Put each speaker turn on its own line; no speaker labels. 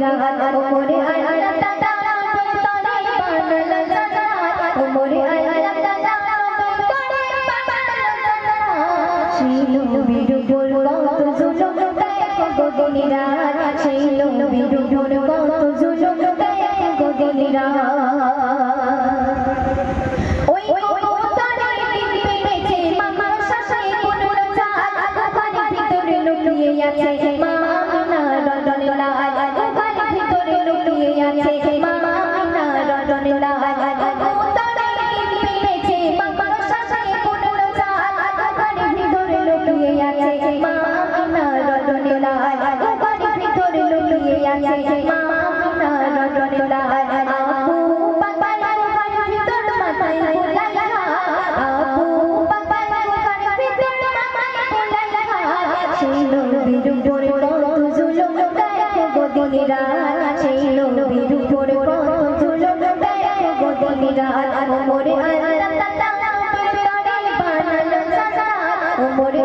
রাত ওমরে আল্লাহ তাআলা তরে বানালো জান্নাত ওমরে আল্লাহ তাআলা তরে বানালো জান্নাত সেই নবীর উপর কত জুলুম দেখো গো দিন রাত সেই নবীর উপর কত জুলুম দেখো গো দিন রাত ওই কবুতরে ডিম পেড়েছে মামা শাশে কোনো চাঁদ ঘরের ভিতরে লুকিয়ে আছে মা আমিনা রতনে লাল ঘরের ভিতরে লুকিয়ে আছে মা আমিনা রতনে লাল কবুতরে ডিম পেড়েছে মামা শাশে কোনো চাঁদ ঘরের ভিতরে লুকিয়ে আছে মা আমিনা রতনে লাল ঘরের ভিতরে লুকিয়ে আছে মা আমিনা রতনে লাল আপু পাপার ঘরের ভিতর মাথায় বুলাইয়া আপু পাপার ঘরের ভিতর মাথায় বুলাইয়া সেই নবীর উপর কত জুলুম দেখো গো দিন রাত সেই নবীর উপর কত জুলুম দেখো গো দিন রাত ওমরে আল্লাহ তাআলা তরে বানালো জান্নাত ওমরে